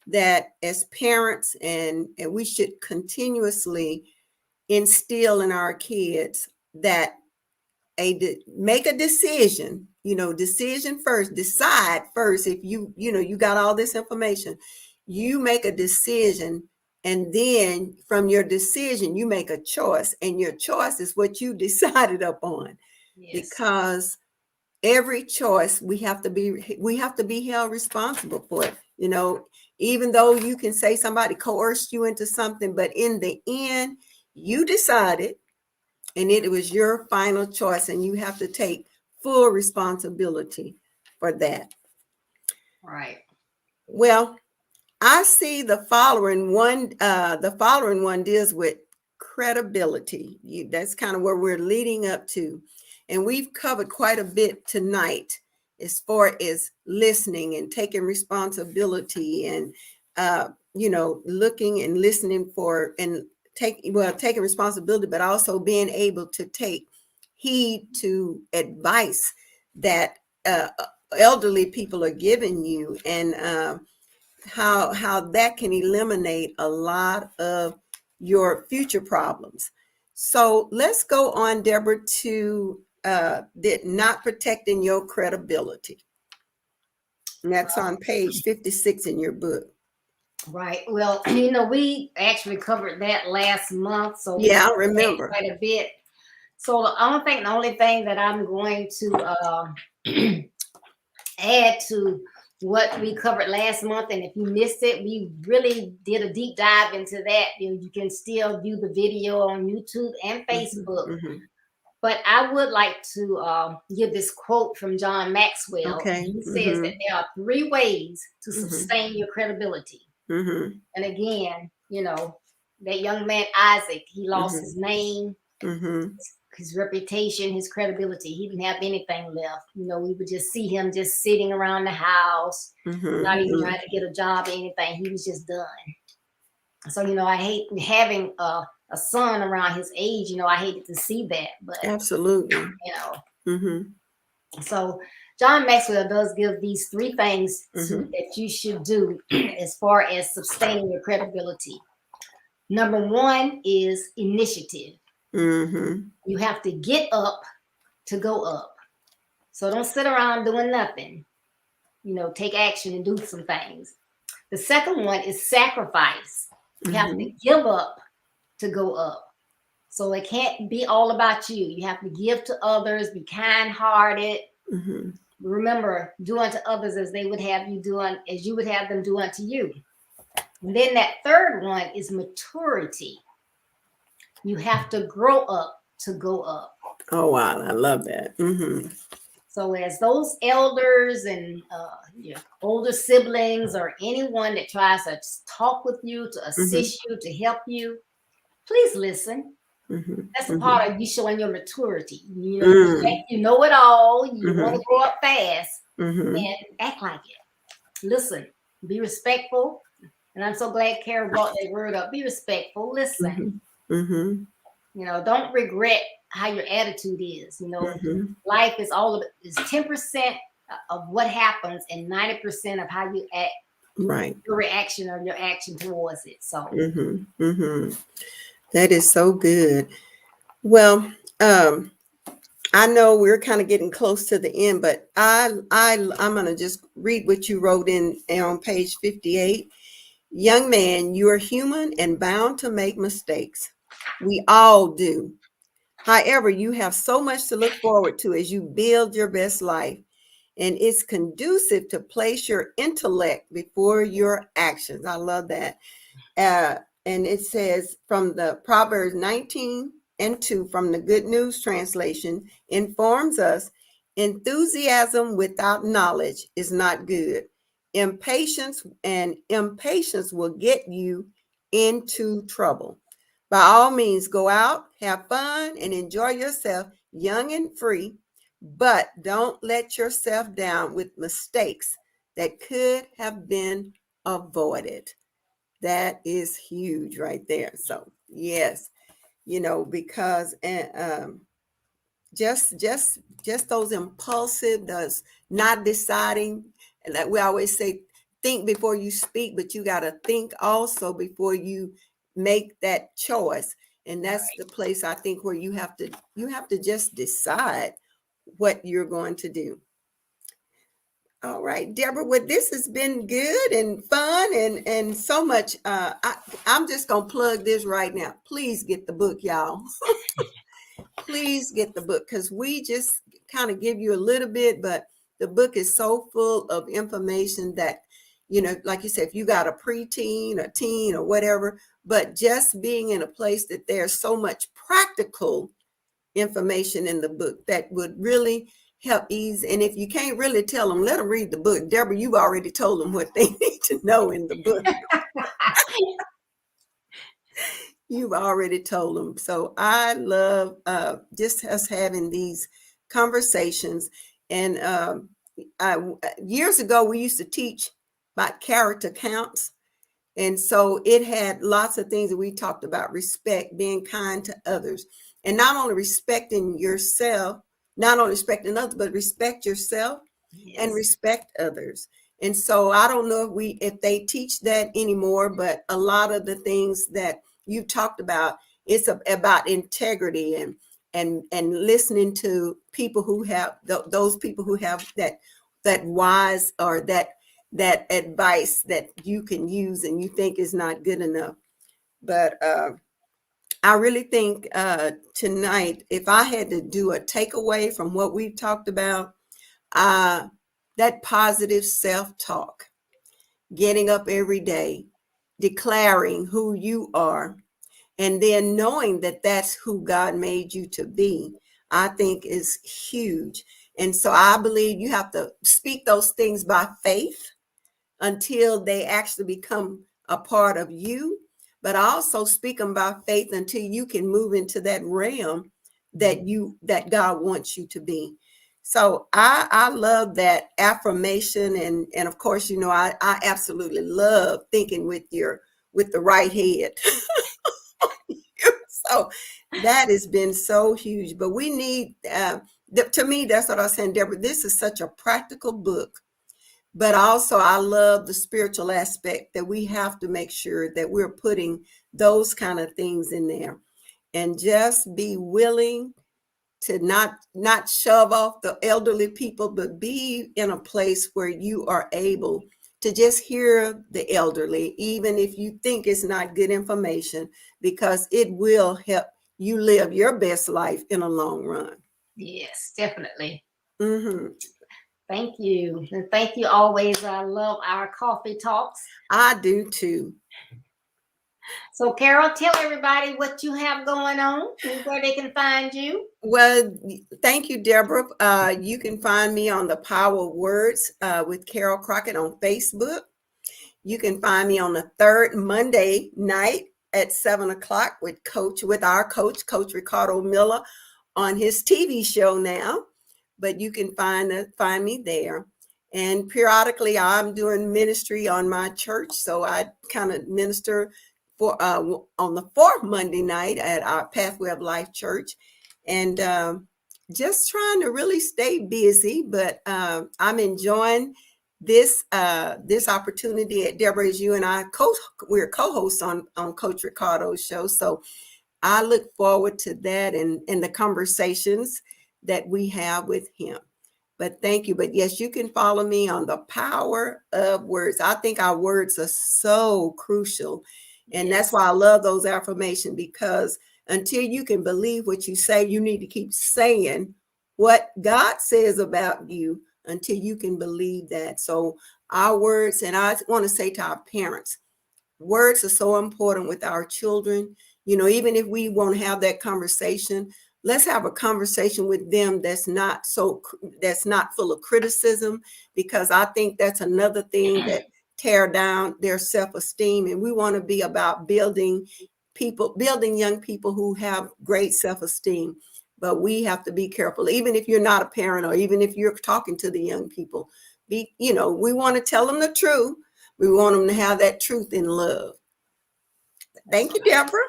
that as parents, and we should continuously instill in our kids that make a decision, decision first, decide first. If you got all this information, you make a decision, and then from your decision, you make a choice, and your choice is what you decided upon. Yes. Because every choice we have to be held responsible for it. Even though you can say somebody coerced you into something, but in the end, you decided, and it was your final choice, and you have to take full responsibility for that. Right. Well, I see the following one. The following one deals with credibility. That's kind of where we're leading up to. And we've covered quite a bit tonight as far as listening and taking responsibility, and, looking and listening for, and taking responsibility, but also being able to take heed to advice that elderly people are giving you, and how that can eliminate a lot of your future problems. So let's go on, Deborah, to not protecting your credibility. And that's on page 56 in your book. Right. Well, we actually covered that last month. So Yeah, I remember. quite a bit. So the only thing that I'm going to add to what we covered last month, and if you missed it, we really did a deep dive into that. You can still view the video on YouTube and Facebook. Mm-hmm. But I would like to give this quote from John Maxwell. Okay. He says that there are 3 ways to sustain your credibility. Mm-hmm. And again, that young man, Isaac, he lost his name, his reputation, his credibility. He didn't have anything left. We would just see him just sitting around the house, not even trying to get a job or anything. He was just done. So, I hate having a son around his age. I hated to see that. But absolutely. So John Maxwell does give these 3 things that you should do as far as sustaining your credibility. Number 1 is initiative. You have to get up to go up. So don't sit around doing nothing. Take action and do some things. The second one is sacrifice. You have to give up to go up. So it can't be all about you. You have to give to others, be kind-hearted. Remember, do unto others as they would have you do, as you would have them do unto you. And then that third one is maturity. You have to grow up to go up. Oh, wow. I love that. So as those elders and your older siblings or anyone that tries to talk with you, to assist you, to help you, please listen. That's a part of you showing your maturity. You know it all. You want to grow up fast and act like it. Listen, be respectful. And I'm so glad Kara brought that word up. Be respectful. Listen. Don't regret how your attitude is. Life is is 10% of what happens and 90% of how you act. Right. Your reaction or your action towards it. So. That is so good. Well, I know we're kind of getting close to the end, but I'm going to just read what you wrote in on page 58. Young man, you are human and bound to make mistakes. We all do. However, you have so much to look forward to as you build your best life, and it's conducive to place your intellect before your actions. I love that. and it says from the Proverbs 19:2 from the Good News Translation informs us, enthusiasm without knowledge is not good. Impatience will get you into trouble. By all means, go out, have fun, and enjoy yourself, young and free, but don't let yourself down with mistakes that could have been avoided. That is huge right there. So yes, because just those impulsive, those not deciding, and like we always say, think before you speak, but you got to think also before you make that choice. And that's the place I think where you have to just decide what you're going to do. All right, Deborah, well, this has been good and fun and so much. I'm just going to plug this right now. Please get the book, y'all. Please get the book, because we just kind of give you a little bit, but the book is so full of information that, like you said, if you got a preteen or teen or whatever, but just being in a place that there's so much practical information in the book that would really help ease. And if you can't really tell them, let them read the book. Deborah, you've already told them what they need to know in the book. You've already told them. So I love just us having these conversations. And years ago, we used to teach about character counts. And so it had lots of things that we talked about: respect, being kind to others, and not only respecting yourself, not only respecting others, but respect yourself and respect others. And so I don't know if they teach that anymore, but a lot of the things that you talked about, it's about integrity and listening to people who have those people who have that wise or that advice that you can use and you think is not good enough. But I really think tonight, if I had to do a takeaway from what we've talked about, that positive self-talk, getting up every day, declaring who you are, and then knowing that that's who God made you to be, I think is huge. And so I believe you have to speak those things by faith until they actually become a part of you, but also speak them by faith until you can move into that realm that God wants you to be. So I love that affirmation. And of course, I absolutely love thinking with the right head. So that has been so huge. But we need, to me, that's what I was saying, Deborah, this is such a practical book. But also I love the spiritual aspect that we have to make sure that we're putting those kind of things in there, and just be willing to not shove off the elderly people, but be in a place where you are able to just hear the elderly, even if you think it's not good information, because it will help you live your best life in a long run. Yes, definitely. Mm-hmm. Thank you. And thank you always. I love our coffee talks. I do too. So Carol, tell everybody what you have going on and where they can find you. Well, thank you, Deborah. You can find me on the Power of Words with Carol Crockett on Facebook. You can find me on the third Monday night at 7:00 with our coach, Coach Ricardo Miller, on his TV show now. But you can find me there. And periodically, I'm doing ministry on my church, so I kind of minister for on the fourth Monday night at our Pathway of Life Church, and just trying to really stay busy. But I'm enjoying this opportunity at Deborah. As you and I we're co-hosts on Coach Ricardo's show, so I look forward to that and the conversations that we have with him. But thank you. But yes, you can follow me on the Power of Words. I think our words are so crucial. And that's why I love those affirmations, because until you can believe what you say, you need to keep saying what God says about you until you can believe that. So our words, and I want to say to our parents, words are so important with our children. You know, even if we won't have that conversation, let's have a conversation with them that's not full of criticism, because I think that's another thing that tear down their self-esteem. And we want to be about building young people who have great self-esteem. But we have to be careful, even if you're not a parent, or even if you're talking to the young people. We want to tell them the truth. We want them to have that truth in love. Thank you, Deborah.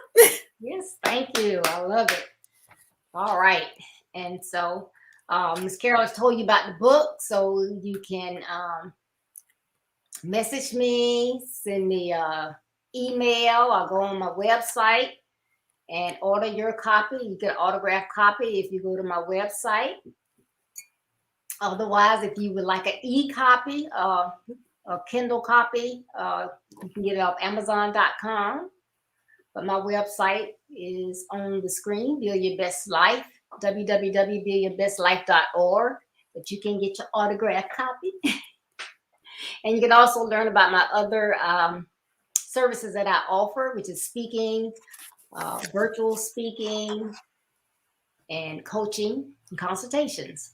Yes, thank you. I love it. All right. And so Ms. Carol has told you about the book, so you can message me, send me an email, or go on my website and order your copy. You get an autographed copy if you go to my website. Otherwise, if you would like an e-copy, a Kindle copy, you can get it off Amazon.com. But my website is on the screen, Build Your Best Life, www.buildyourbestlife.org. But you can get your autographed copy. And you can also learn about my other services that I offer, which is speaking, virtual speaking, and coaching and consultations.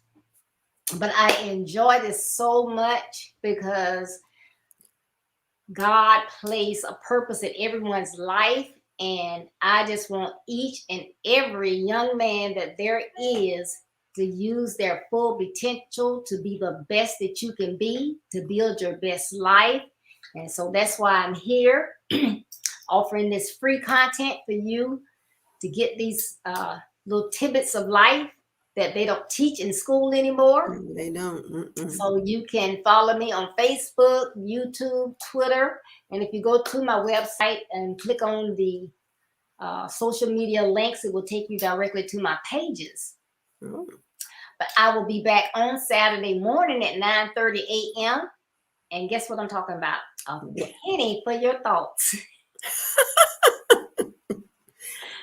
But I enjoy this so much because God placed a purpose in everyone's life. And I just want each and every young man that there is to use their full potential to be the best that you can be, to build your best life. And so that's why I'm here offering this free content for you to get these little tidbits of life that they don't teach in school anymore. They don't. So you can follow me on Facebook, YouTube, Twitter. And if you go to my website and click on the social media links, it will take you directly to my pages. Oh. But I will be back on Saturday morning at 9:30 a.m. And guess what I'm talking about? A penny for your thoughts.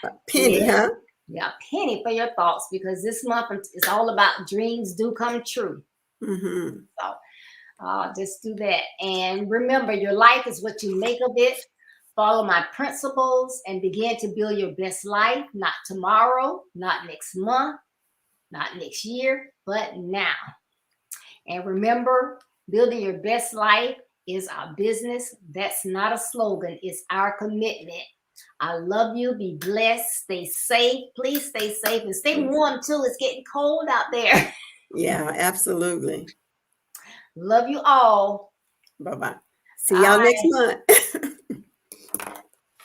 A penny, Yeah. huh? Yeah, a penny for your thoughts, because this month is all about dreams do come true. Mm-hmm. So just do that. And remember, your life is what you make of it. Follow my principles and begin to build your best life, not tomorrow, not next month, not next year, but now. And remember, building your best life is our business. That's not a slogan. It's our commitment. I love you. Be blessed. Stay safe. Please stay safe and stay warm too. It's getting cold out there. Yeah, absolutely. Love you all. Bye-bye. See y'all next month.